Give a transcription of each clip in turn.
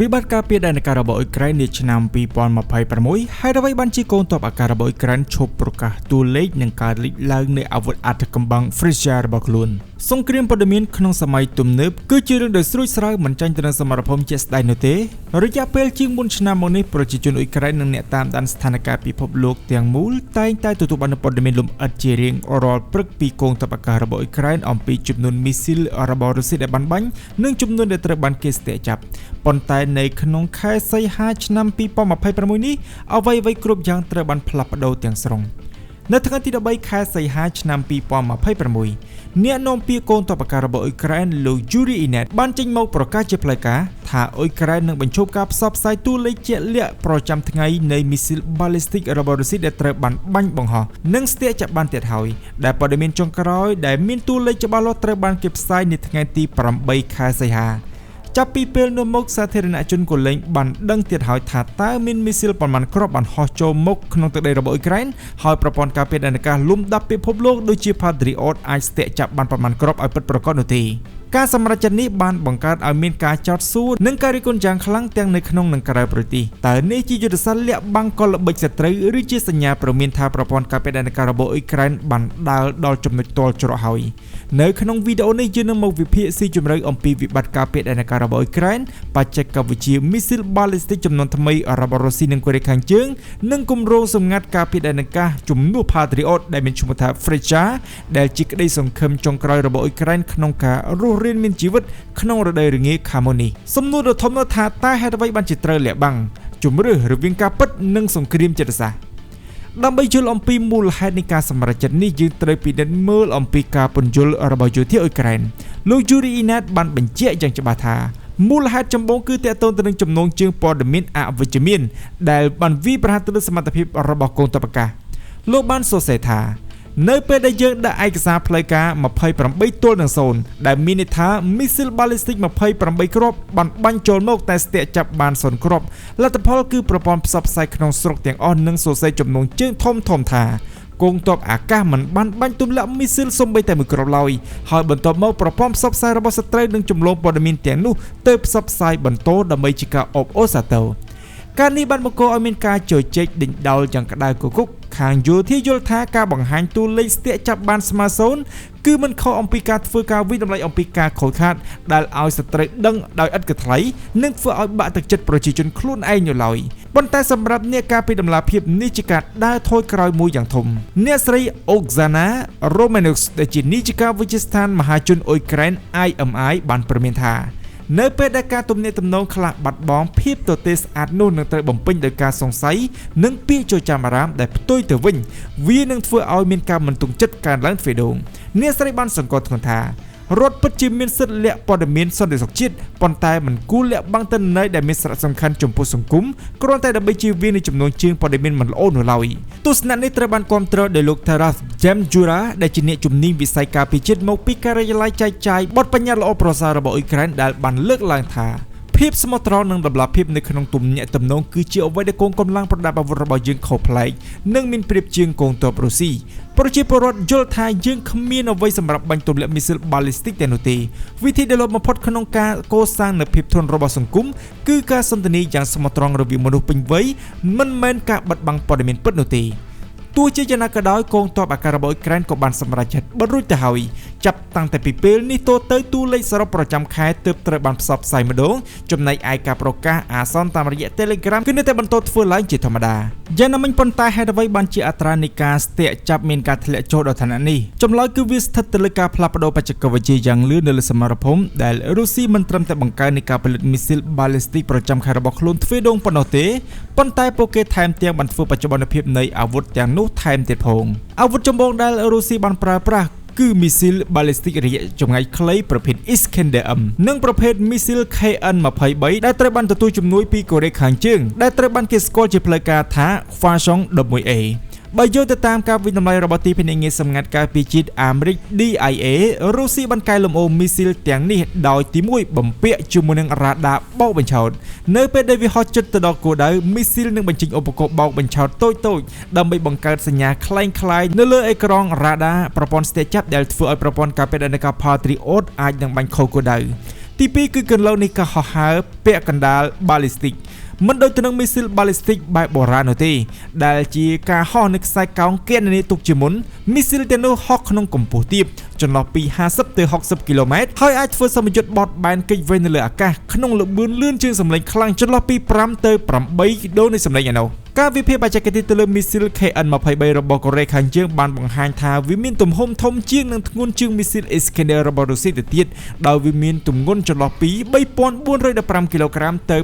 វិបត្តិការពារដែនអាកាសរបស់អ៊ុយក្រែននាឆ្នាំ2026ហើយអ្វីបានជាកូនទ័ពអាកាសរបស់អ៊ុយក្រែនឈប់ប្រកាសតួលេខនិងការលេចឡើងនៃអាវុធអត្ថកម្បាំង Freesia របស់ខ្លួនសង្គ្រាមព័ត៌មានក្នុងសម័យទំនើបគឺជារឿងដែលស្រួចស្រាវមិនចាញ់ទៅនឹងសមរភូមិជាក់ស្ដែងនោះទេរយៈពេលជាង4ឆ្នាំមកនេះប្រជាជនអ៊ុយក្រែននិងអ្នកតាមដានស្ថានភាពពិភពលោកទាំងមូលតែងតែទទួលបានព័ត៌មានលម្អិតជារៀងរាល់ព្រឹកពីកងទ័ពអាកាសរបស់អ៊ុយក្រែនអំពីចំនួនមីស៊ីលរបស់រុស្ស៊ីដែលបានបាញ់និងចំនួនដែលត្រូវបានគេស្ទាក់ចាប់ប៉ុន្តែនៅក្នុងខែសីហាឆ្នាំ2026នេះអ្វីៗគ្រប់យ៉ាងត្រូវបានផ្លាស់ប្ដូរទាំងស្រុងនៅថ្ងៃទី13ខែសីហាឆ្នាំ2026អ្នកនាំពាក្យកងទ័ពអាកាសរបស់អ៊ុយក្រែនលោក Yuri Inet បានចេញមកប្រកាសជាផ្លូវការថាអ៊ុយក្រែននឹងបញ្ឈប់ការផ្សព្វផ្សាយតួលេខជាក់លាក់ប្រចាំថ្ងៃនៃមីស៊ីល ballistic របស់រុស្ស៊ីដែលត្រូវបានបាញ់បង្ហោះនិងស្ទាក់ចាប់បានទៀតហើយដែលព័ត៌មានចុងក្រោយដែលមានតួលេខច្បាស់លាស់ត្រូវបានគេផ្សាយនៅថ្ងៃទី8ខែសីហាចាប់ពីពេលនោះមកសាធារណជនក៏លែងបានដឹងទៀតហើយថាតើមានមីស៊ីលប៉ុន្មានគ្រាប់បានហោះចូលមកក្នុងទឹកដីរបស់អ៊ុយក្រែនហើយប្រព័ន្ធការពារដែនអាកាសលំដាប់ពិភពលោកដូចជា Patriot អាចស្ទាក់ចាប់បានប៉ុន្មានគ្រាប់ឲ្យពិតប្រាកដនោះទេការសម្រេចចិត្តនេះបានបង្កើតឲ្យមានការចោទសួរនិងការរិះគន់យ៉ាងខ្លាំងទាំងនៅក្នុងនិងក្រៅប្រទេសតើនេះជាយុទ្ធសាស្ត្រលាក់បាំងកលល្បិចសត្រូវឬជាសញ្ញាព្រមានថាប្រព័ន្ធការពារដែនអាកាសរបស់អ៊ុយក្រែនបានដើរដល់ចំណុចទាល់ច្រកហើយនៅក្នុងវីដេអូនេះយើងនឹងមកវិភាគស៊ីជម្រៅអំពីវិបត្តិការពារដែនអាកាសរបស់អ៊ុយក្រែនបច្ចេកវិទ្យាមីស៊ីល ballistic ចំនួនថ្មីរបស់រុស្ស៊ីនិងកូរ៉េខាងជើងនិងគម្រោងសម្ងាត់ការពារដែនអាកាសជំនួស Patriot ដែលមានឈ្មោះថា Freesia ដែលជាក្តីសង្ឃឹមចុងក្រោយរបស់អ៊ុយក្រែនក្នុងការរស់រានមានជីវិតក្នុងរដូវរងាខាងមុននេះសំណួរដ៏ធំនោះថាតើហេតុអ្វីបានជាត្រូវលាក់បាំងជំរឿសរវាងការពិតនិងសង្គ្រាមចិត្តសាស្ត្រដើម្បីយល់អំពីមូលហេតុនៃការសម្រេចចិត្តនេះយើងត្រូវពិនិត្យមើលអំពីការពន្យល់របស់យោធាអ៊ុយក្រែនលោក Yuri Inet បានបញ្ជាក់យ៉ាងច្បាស់ថាមូលហេតុចម្បងគឺទាក់ទងទៅនឹងចំណងជើងព័ត៌មានអវិជ្ជមានដែលបានវាយប្រហារទៅលើសមត្ថភាពរបស់កងទ័ពអាកាសលោកបានសរសេរថានៅពេលដែលយើងដាក់ឯកសារផ្លូវការ28:0ដែលមានន័យថាមីស៊ីល ballistic 28គ្រាប់បានបាញ់ចូលមកតែស្ទាក់ចាប់បាន0គ្រាប់លទ្ធផលគឺប្រព័ន្ធផ្សព្វផ្សាយក្នុងស្រុកទាំងអស់នឹងសរសេរចំណងជើងធំថាកងទ័ពអាកាសមិនបានបាញ់ទម្លាក់មីស៊ីលសូម្បីតែមួយគ្រាប់ឡើយហើយបន្ទាប់មកប្រព័ន្ធផ្សព្វផ្សាយរបស់សត្រូវនឹងចម្លងព័ត៌មានទាំងនោះទៅផ្សព្វផ្សាយបន្តដើម្បីជាការអបអរសាទរការនេះបានបង្កឲ្យមានការជជែកដេញដោលយ៉ាងក្តៅគគុកខាងយោធាយល់ថាការបង្ហាញតួលេខស្ទាក់ចាប់បានស្មើ0គឺមិនខុសអំពីការធ្វើការវិតម្លៃអំពីការខូចខាតដែលឲ្យសត្រូវដឹងដោយឥតគិតថ្លៃនិងធ្វើឲ្យបាក់ទឹកចិត្តប្រជាជនខ្លួនឯងនៅឡើយប៉ុន្តែសម្រាប់អ្នកការពីតម្លាភាពនេះជាការដើរថយក្រោយមួយយ៉ាងធំអ្នកស្រី Oksana Romanuk ដែលជានាយិកាវិទ្យាស្ថានមហាជនអ៊ុយក្រែន IMI បានព្រមានថានៅពេលដែលការទំនាក់ទំនងខ្លះបាត់បង់ភាពទទេស្អាតនោះនឹងត្រូវបំពេញដោយការសង្ស័យនិងពាក្យចចាមអារាមដែលផ្ទុយទៅវិញវានឹងធ្វើឲ្យមានការមិនទុកចិត្តកើនឡើងទ្វេដងអ្នកស្រីបានសង្កត់ធ្ងន់ថារដ្ឋពិតជាមានសិទ្ធិលាក់ព័ត៌មានសន្តិសុខជាតិប៉ុន្តែមិនគួរលាក់បាំងទិន្នន័យដែលមានសារៈសំខាន់ចំពោះសង្គមគ្រាន់តែដើម្បីជៀសវាងនឹងចំនួនជើងព័ត៌មានមិនល្អនោះឡើយទស្សនៈនេះត្រូវបានគាំទ្រដោយលោក Taras Jamjura ដែលជាអ្នកជំនាញវិស័យការពារជាតិមកពីការិយាល័យចែកចាយបទបញ្ញត្តិល្អប្រសើររបស់អ៊ុយក្រែនដែលបានលើកឡើងថាភាពស្មោះត្រង់និងតម្លាភាពនៅក្នុងទំនាក់ទំនងគឺជាអ្វីដែលកងកម្លាំងប្រដាប់អាវុធរបស់យើងខុសប្លែកនិងមានប្រៀបជាងកងទ័ពរុស្ស៊ីប្រជាពលរដ្ឋយល់ថាយើងគ្មានអ្វីសម្រាប់បាញ់ទម្លាក់មីស៊ីល ballistic តែនោះទេវិធីដែលល្អបំផុតក្នុងការកសាងនូវភាពធន់របស់សង្គមគឺការសន្ទនាយ៉ាងស្មោះត្រង់រវាងមនុស្សពេញវ័យមិនមែនការបិទបាំងព័ត៌មានពិតនោះទេទោះជាយ៉ាងណាក៏ដោយកងទ័ពអាកាសរបស់អ៊ុយក្រែនក៏បានសម្រេចចិត្តបិទរួចទៅហើយចាប់តាំងតែពីពេលនេះតទៅតួលេខសរុបប្រចាំខែទើបត្រូវបានផ្សព្វផ្សាយម្ដងចំណែកឯការប្រកាសអាសន្នតាមរយៈ Telegram គឺនៅតែបន្តធ្វើឡើងជាធម្មតាយ៉ាងណាមិញប៉ុន្តែហេតុអ្វីបានជាអត្រានៃការស្ទាក់ចាប់មានការធ្លាក់ចុះដល់ឋានៈនេះចម្លើយគឺវាស្ថិតទៅលើការផ្លាស់ប្ដូរបច្ចេកវិទ្យាយ៉ាងលឿននៅលើសមរភូមិដែលរុស្ស៊ីមិនត្រឹមតែបង្កើននៃការផលិតមីស៊ីល ballistic ប្រចាំខែរបស់ខ្លួនទ្វេដងប៉ុណ្ណោះទេប៉ុន្តែពួកគេថែមទាំងបានធ្វើបច្ចុប្បន្នភាពនៃអាវុធទាំងនោះថែមទៀតផងអាវុធចម្បងដែលរុស្ស៊ីបានប្រើប្រាស់គឺមីស៊ីល ballistic រយៈចម្ងាយខ្លីប្រភេទ Iskander-M និងប្រភេទមីស៊ីល KN-23 ដែលត្រូវបានទទួលជំនួយពីកូរ៉េខាងជើងដែលត្រូវបានគេស្គាល់ជាផ្លូវការថា Hwasong-11A បើយកទៅតាមការវិនិច្ឆ័យរបស់ទីភ្នាក់ងារសម្ងាត់ការពារជាតិអាមេរិក DIA រុស្ស៊ីបានកែលម្អមីស៊ីលទាំងនេះដោយទី1បំពាក់ជាមួយនឹងរ៉ាដាបោកបញ្ឆោតនៅពេលដែលវាហោះជិតទៅដល់គោលដៅមីស៊ីលនឹងបញ្ចេញឧបករណ៍បោកបញ្ឆោតតូចៗដើម្បីបង្កើតសញ្ញាคล้ายៗនៅលើអេក្រង់រ៉ាដាប្រព័ន្ធស្ទាក់ចាប់ដែលធ្វើឲ្យប្រព័ន្ធការពារដែនអាកាស Patriot អាចនឹងបាញ់ខុសគោលដៅ ថ ទី2គឺកន្លងនៃការហោះហើរពាក់កណ្ដាល ballistic មិនដូចទៅនឹងមីស៊ីល ballistic បែបបុរាណនោះទេដែលជាការហោះនៅខ្សែកោងគណនាទុកជាមុនមីស៊ីលទាំងនោះហោះក្នុងកម្ពស់ទាបចន្លោះពី50ទៅ60គីឡូម៉ែត្រហើយអាចធ្វើសម្ពយុទ្ធបត់បែនគេចវែងនៅលើអាកាសក្នុងល្បឿនលឿនជាងសម្លេងខ្លាំងចន្លោះពី5ទៅ8ដូរនៃសម្លេងឯណោះការវិភាគបច្ចេកទេសទៅលើមីស៊ីល KN-23 របស់កូរ៉េខាងជើងបានបង្ហាញថាវាមានទំហំធំជាងនិងធ្ងន់ជាងមីស៊ីល Iskander របស់រុស្ស៊ីទៅទៀតដោយវាមានទម្ងន់ចន្លោះពី3415គីឡូក្រាមទៅ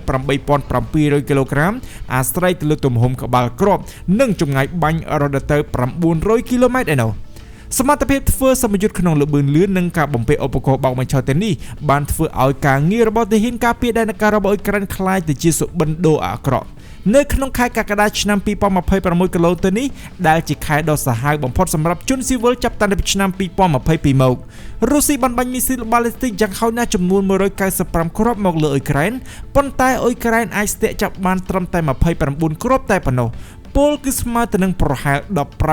8700គីឡូក្រាមអាស្រ័យទៅលើទំហំក្បាលគ្រាប់និងចម្ងាយបាញ់រហូតទៅ900គីឡូម៉ែត្រឯណោះសមត្ថភាពធ្វើសម្ពយុទ្ធក្នុងល្បឿនលឿននិងការបំពេញឧបករណ៍បោកបញ្ឆោតទាំងនេះបានធ្វើឲ្យការងាររបស់ទាហានការពារដែនអាកាសរបស់អ៊ុយក្រែនคล้ายទៅជាសុបិនដូរអាក្រក់នៅក្នុងខែកក្កដាឆ្នាំ2026កន្លងទៅនេះដែលជាខែដ៏សាហាវបំផុតសម្រាប់ជនស៊ីវិលចាប់តាំងពីឆ្នាំ2022មករុស្ស៊ីបានបាញ់មីស៊ីល ballistic យ៉ាងហោចណាស់ចំនួន195គ្រាប់មកលើអ៊ុយក្រែនប៉ុន្តែអ៊ុយក្រែនអាចស្ទាក់ចាប់បានត្រឹមតែ29គ្រាប់តែប៉ុណ្ណោះពលគឺស្មើទៅនឹងប្រហែល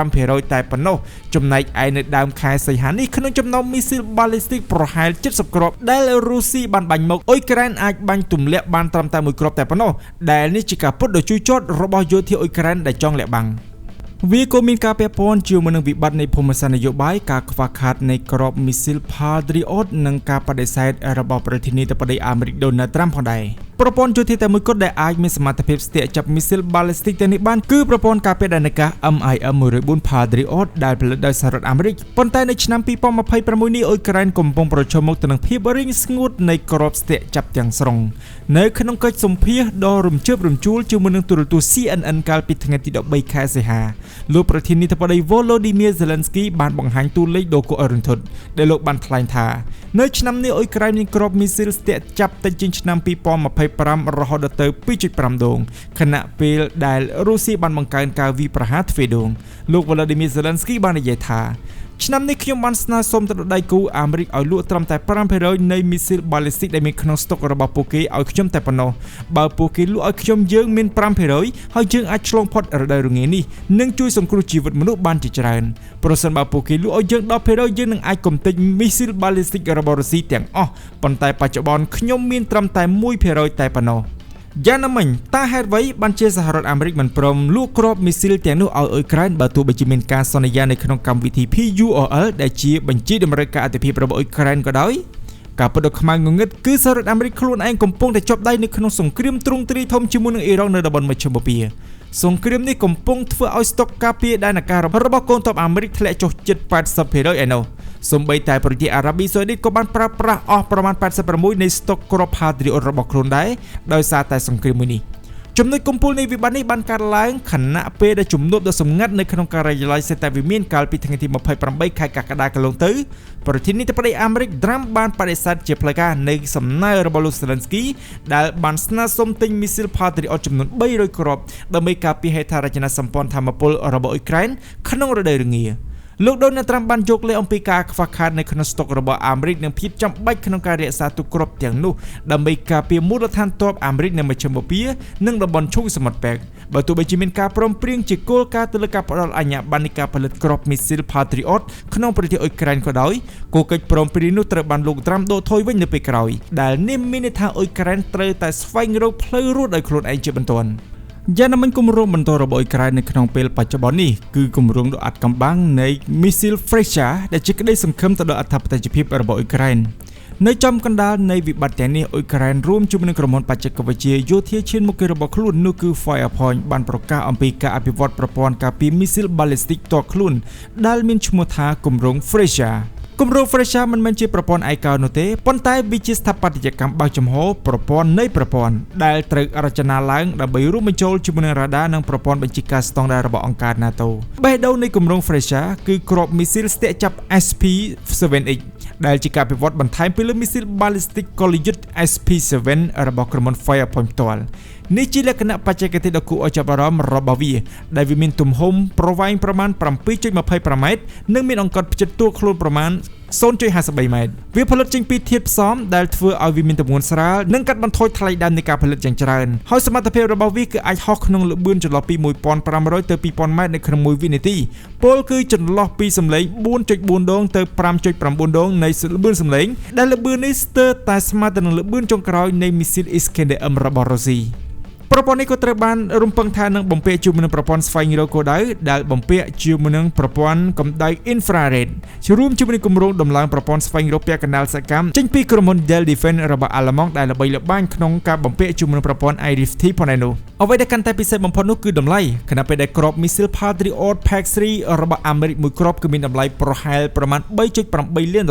15% តែប៉ុណ្ណោះចំណែកឯនៅដើមខែសីហានេះក្នុងចំណោមមីស៊ីល ballistic ប្រហែល70គ្រាប់ដែលរុស្ស៊ីបានបាញ់មកអ៊ុយក្រែនអាចបាញ់ទម្លាក់បានត្រឹមតែ1គ្រាប់តែប៉ុណ្ណោះដែលនេះជាការពុតដ៏ជូរចត់របស់យោធាអ៊ុយក្រែនដែលចង់លាក់បាំងវាក៏មានការពាក់ព័ន្ធជាមួយនឹងវិបត្តិនៃភូមិសាស្ត្រនយោបាយការខ្វះខាតនៃក្របមីស៊ីល Patriot និងការបដិសេធរបស់ប្រធានាធិបតីអាមេរិក Donald Trump ផងដែរប្រព័ន្ធយោធាតែមួយគត់ដែលអាចមានសមត្ថភាពស្ទាក់ចាប់មីស៊ីល ballistic ទាំងនេះបានគឺប្រព័ន្ធការពារដែនអាកាស MIM-104 Patriot ដែលផលិតដោយសហរដ្ឋអាមេរិកប៉ុន្តែនៅឆ្នាំ2026នេះអ៊ុយក្រែនកំពុងប្រឈមមុខទៅនឹងភាពរីងស្ងួតនៃក្របស្ទាក់ចាប់ទាំងស្រុងនៅក្នុងកិច្ចសម្ភាសន៍ដ៏រំជើបរំជួលជាមួយនឹងទូរទស្សន៍ CNN កាលពីថ្ងៃទី13ខែសីហាលោកប្រធានាធិបតី Volodymyr Zelensky បានបង្ហាញតួលេខដ៏គួរឲ្យរន្ធត់ដែលលោកបានថ្លែងថានៅឆ្នាំនេះអ៊ុយក្រែនមានគ្រាប់មីស៊ីលស្ទាក់ចាប់តិចជាងឆ្នាំ2025រហូតដល់ទៅ 2.5 ដងខណៈពេលដែលរុស្ស៊ីបានបង្កើនការវាយប្រហារទ្វេដងលោក Volodymyr Zelensky បាននិយាយថាឆ្នាំនេះខ្ញុំបានស្នើសុំទៅដៃគូអាមេរិកឲ្យលក់ត្រឹមតែ 5% នៃមីស៊ីល ballistic ដែលមានក្នុងស្តុករបស់ពួកគេឲ្យខ្ញុំតែប៉ុណ្ណោះបើពួកគេលក់ឲ្យខ្ញុំយើងមាន 5% ហើយយើងអាចឆ្លងផុតរដូវរងានេះនិងជួយសង្គ្រោះជីវិតមនុស្សបានជាច្រើនប្រសិនបើពួកគេលក់ឲ្យយើង 10% យើងនឹងអាចកំទេចមីស៊ីល ballistic របស់រុស្ស៊ីទាំងអស់ប៉ុន្តែបច្ចុប្បន្នខ្ញុំមានត្រឹមតែ 1% តែប៉ុណ្ណោះយ៉ាងណាមិញតើហេតុអ្វីបានជាសហរដ្ឋអាមេរិកមិនព្រមលក់គ្រាប់មីស៊ីលទាំងនោះឲ្យអ៊ុយក្រែនបើទោះបីជាមានការសន្យានៅក្នុងកម្មវិធី PUOL ដែលជាបញ្ជីតម្រូវការអធិភាពរបស់អ៊ុយក្រែនក៏ដោយការពិតដ៏ខ្មៅងងឹតគឺសហរដ្ឋអាមេរិកខ្លួនឯងកំពុងតែជាប់ដៃនៅក្នុងសង្គ្រាមទ្រង់ទ្រាយធំជាមួយនឹងអ៊ីរ៉ង់នៅតំបន់មជ្ឈិមបូព៌ាសង្គ្រាមនេះកំពុងធ្វើឲ្យស្តុកការពារដែនអាកាសរបស់កងទ័ពអាមេរិកធ្លាក់ចុះជិត 80% ឯណោះសូម្បីតែប្រទេសអារ៉ាប៊ីសាអូឌីតក៏បានប្រើប្រាស់អស់ប្រមាណ 86% នៃស្តុកគ្រាប់ Patriot របស់ខ្លួនដែរដោយសារតែសង្គ្រាមមួយនេះចំណុចកំពូលនៃវិបត្តិនេះបានកើតឡើងខណៈពេលដែលជំនួបដ៏សម្ងាត់នៅក្នុងការិយាល័យសេតាវិមានកាលពីថ្ងៃទី28ខែកក្កដាកន្លងទៅប្រធានាធិបតីអាមេរិក Trump បានបដិសេធជាផ្លូវការនៃសំណើរបស់លោក Zelensky ដែលបានស្នើសុំទិញមីស៊ីល Patriot ចំនួន300គ្រាប់ដើម្បីការពារហេដ្ឋារចនាសម្ព័ន្ធថាមពលរបស់អ៊ុយក្រែនក្នុងរដូវរងាលោក Donald Trump បានយកលេសអំពីការខ្វះខាតនៅក្នុងស្តុករបស់អាមេរិកនិងភាពចាំបាច់ក្នុងការរក្សាទុកគ្រាប់ទាំងនោះដើម្បីការពារមូលដ្ឋានទ័ពអាមេរិកនៅមជ្ឈិមបូព៌ានិងតំបន់ឈូងសមុទ្រប៉ែកបើទោះបីជាមានការព្រមព្រៀងជាគោលការណ៍ទៅលើការផ្តល់អាជ្ញាប័ណ្ណនៃការផលិតគ្រាប់មីស៊ីល Patriot ក្នុងប្រទេសអ៊ុយក្រែនក៏ដោយគោលកិច្ចព្រមព្រៀងនោះត្រូវបានលោក Trump ដកថយវិញនៅពេលក្រោយដែលនេះមានន័យថាអ៊ុយក្រែនត្រូវតែស្វែងរកផ្លូវរស់ដោយខ្លួនឯងជាបន្ទាន់យ៉ាងណាមិញគម្រោងបន្តរបស់អ៊ុយក្រែននៅក្នុងពេលបច្ចុប្បន្ននេះគឺគម្រោងដ៏អាត់កំបាំងនៃមីស៊ីល Freya ដែលជាក្តីសង្ឃឹមទៅដល់អធិបតេយ្យភាពរបស់អ៊ុយក្រែននៅចំកណ្ដាលនៃវិបត្តិទាំងនេះអ៊ុយក្រែនរួមជាមួយនឹងក្រុមហ៊ុនបច្ចេកវិទ្យាយោធាឈានមុខគេរបស់ខ្លួននោះគឺ Firepoint បានប្រកាសអំពីការអភិវឌ្ឍប្រព័ន្ធការពារមីស៊ីល ballistic តខ្លួនដែលមានឈ្មោះថាគម្រោង Freyaគម្រោង Freya មិនមែនជាប្រព័ន្ធឯកោនោះទេប៉ុន្តែវាជាស្ថាបត្យកម្មបើកចំហប្រព័ន្ធនៃប្រព័ន្ធដែលត្រូវរចនាឡើងដើម្បីរួមបញ្ចូលជាមួយនឹងរ៉ាដានិងប្រព័ន្ធបញ្ជាការស្តង់ដាររបស់អង្គការ NATO បេះដូងនៃគម្រោង Freya គឺគ្រាប់មីស៊ីលស្ទាក់ចាប់ SP-7X ដែលជាការអភិវឌ្ឍបន្ថែមពីលើមីស៊ីល ballistic កលយុទ្ធ SP-7 របស់ក្រុមហ៊ុន Firepoint ផ្ទាល់នេះជាលក្ខណៈបច្ចេកទេសដ៏គួរឲ្យចាប់អារម្មណ៍របស់វាដែលវាមានទំហំប្រវែងប្រមាណ 7.25 ម៉ែត្រនិងមានអង្កត់ផ្ចិតទួលខ្លួនប្រមាណ 0.53 ម៉ែត្រវាផលិតចេញពីធាតុផ្សំដែលធ្វើឲ្យវាមានទម្ងន់ស្រាលនិងកាត់បន្ថយថ្លៃដើមនៃការផលិតយ៉ាងច្រើនហើយសមត្ថភាពរបស់វាគឺអាចហោះក្នុងល្បឿនចន្លោះពី 1500 ទៅ 2000 ម៉ែត្រនៅក្នុង1វិនាទីពលគឺចន្លោះពីសំឡេង 4.4 ដងទៅ 5.9 ដងនៃល្បឿនសំឡេងដែលល្បឿននេះស្ទើរតែស្មើទៅនឹងល្បឿនចុងក្រោយនៃមីស៊ីល Iskander-M របស់រុស្ស៊ីប្រព័ន្ធនេះក៏ត្រូវបានរំពឹងថានឹងបំពាក់ជាមួយនឹងប្រព័ន្ធស្វែងរកគោលដៅដែលបំពាក់ជាមួយនឹងប្រព័ន្ធកម្ដៅ infrared រួមជាមួយនឹងគម្រោងដំឡើងប្រព័ន្ធស្វែងរកពាក់កណ្ដាលសកម្មចេញពីក្រុមហ៊ុន Dell Defense របស់អាល្លឺម៉ង់ដែលល្បីល្បាញក្នុងការបំពាក់ជាមួយនឹងប្រព័ន្ធ IRIS-T ផងដែរនោះអ្វីដែលកាន់តែពិសេសបំផុតនោះគឺតម្លៃខណៈពេលដែលគ្រាប់មីស៊ីល Patriot PAC-3 របស់អាមេរិកមួយគ្រាប់គឺមានតម្លៃប្រហែលប្រមាណ $3.8 លាន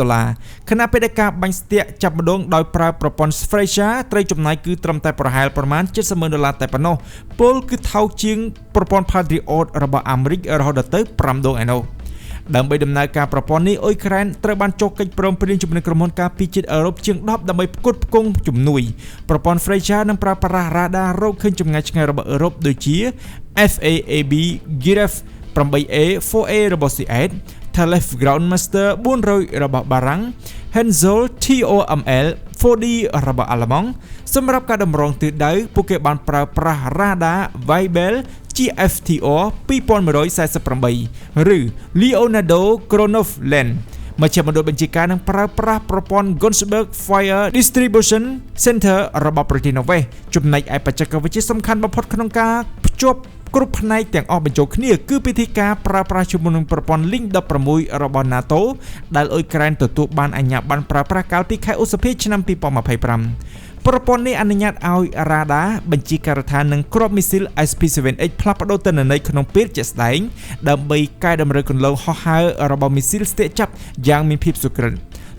ខណៈពេលដែលការបាញ់ស្ទាក់ចាប់ម្ដងដោយប្រើប្រព័ន្ធ Fraser ត្រូវចំណាយគឺត្រឹមតែប្រហែលប្រមាណ $70,000 តែប៉ុណ្ណោះពលគឺថោកជាងប្រព័ន្ធ Patriot របស់អាមេរិករហូតដល់ទៅ5 ដងឯណោះដើម្បីដំណើរការប្រព័ន្ធនេះអ៊ុយក្រែនត្រូវបានចុះកិច្ចព្រមព្រៀងជាមួយនឹងក្រុមហ៊ុនការពារជាតិអឺរ៉ុបជាង10ដើម្បីផ្គត់ផ្គង់ជំនួយប្រព័ន្ធ Fraser នឹងប្រើប្រាស់រ៉ាដារកឃើញចម្ងាយឆ្ងាយរបស់អឺរ៉ុបដូចជា FAAB Giraffe 8A 4A របស់ SEAT Thales Groundmaster 400របស់បារាំង Hensoldt TOML 4D របស់អាល្លឺម៉ង់សម្រាប់ការតម្រង់ទិសដៅពួកគេបានប្រើប្រាស់រ៉ាដា Weibel GFTR 2148ឬ Leonardo Kronov Lens មជ្ឈមណ្ឌលបញ្ជាការនឹងប្រើប្រាស់ប្រព័ន្ធ Gunsberg Fire Distribution Center របស់ប្រទេសណ័រវេសចំណែកឯបច្ចេកវិទ្យាសំខាន់បំផុតក្នុងការភ្ជាប់គ្រប់ផ្នែកទាំងអស់បញ្ចូលគ្នាគឺពិធីការប្រើប្រាស់ជាមួយនឹងប្រព័ន្ធ Link 16របស់ NATO ដែលអ៊ុយក្រែនទទួលបានអាជ្ញាប័ណ្ណប្រើប្រាស់កាលពីខែឧសភាឆ្នាំ2025ប្រព័ន្ធនេះអនុញ្ញាតឲ្យរ៉ាដាបញ្ជាការដ្ឋាននឹងគ្រាប់មីស៊ីល SP-7X ផ្លាស់ប្ដូរទិន្នន័យក្នុងពេលជាក់ស្ដែងដើម្បីកែតម្រូវគន្លងហោះហើររបស់មីស៊ីលស្ទាក់ចាប់យ៉ាងមានភាពសុក្រឹត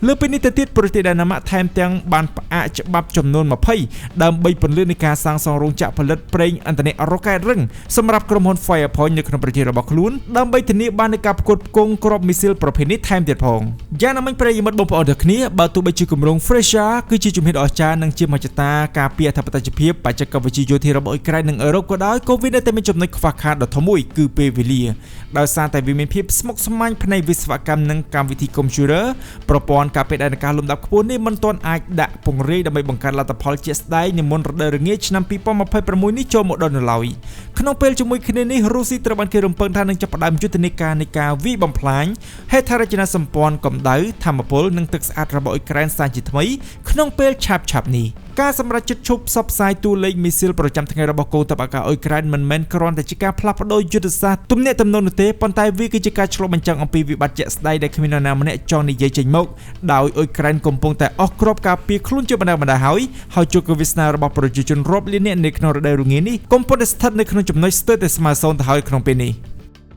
លើពីនេះទៅទៀតប្រទេសដាណាម៉ាក់ថែមទាំងបានផ្អាកច្បាប់ចំនួន20ដើម្បីពន្លឿននៃការសាងសង់រោងចក្រផលិតប្រេងឥន្ធនៈរ៉ុកែតរឹងសម្រាប់ក្រុមហ៊ុន Firepoint នៅក្នុងប្រទេសរបស់ខ្លួនដើម្បីធានាបាននូវការផ្គត់ផ្គង់គ្រាប់មីស៊ីលប្រភេទនេះថែមទៀតផងយ៉ាងណាមិញប្រិយមិត្តបងប្អូនទាំងគ្នាបើទោះបីជាគម្រោង Fraser គឺជាជំហានដ៏អស្ចារ្យនិងជាមហិច្ឆតាការពារអធិបតេយ្យភាពបច្ចេកវិទ្យាយោធារបស់អ៊ុយក្រែននិងអឺរ៉ុបក៏ដោយក៏វានៅតែមានចំណុចខ្វះខាតដ៏ធំមួយគឺពេលវេលាដោយសារតែវាមានភាពស្មុគស្មាញផ្នែកវិស្វកម្មនិងកម្មវិធីកុំព្យូទ័រប្រព័ន្ធការពារដែនការលំដាប់ខ្ពស់នេះមិនទាន់អាចដាក់ពង្រាយដើម្បីបង្កើតលទ្ធផលជាក់ស្ដែងនៅមុនរដូវរងាឆ្នាំ2026នេះចូលមកដល់នៅឡើយក្នុងពេលជាមួយគ្នានេះរុស្ស៊ីត្រូវបានគេរំពឹងថានឹងចាប់ផ្ដើមយុទ្ធនាការនៃការវាយបំផ្លាញហេដ្ឋារចនាសម្ព័ន្ធកម្ដៅថាមពលនិងទឹកស្អាតរបស់អ៊ុយក្រែនសាជាថ្មីក្នុងពេលឆាប់ៗនេះការសម្រេចចិត្តឈប់ផ្សព្វផ្សាយតួលេខមីស៊ីលប្រចាំថ្ងៃរបស់កងទ័ពអាកាសអ៊ុយក្រែនមិនមែនគ្រាន់តែជាការផ្លាស់ប្ដូរយុទ្ធសាស្ត្រទំនាក់ទំនងនោះទេប៉ុន្តែវាគឺជាការឆ្លុះបញ្ចាំងអំពីវិបត្តិជាក់ស្ដែងដែលគ្មាននរណាម្នាក់ចង់និយាយចេញមកដោយអ៊ុយក្រែនកំពុងតែអស់គ្រាប់ការពារខ្លួនជាបណ្ដាហើយជោគវាសនារបស់ប្រជាជនរាប់លាននាក់នៅក្នុងរដូវរងានេះកំពុងតែស្ថិតនៅក្នុងចំណុចស្ទើរតែស្មើសូន្យទៅហើយក្នុងពេលនេះ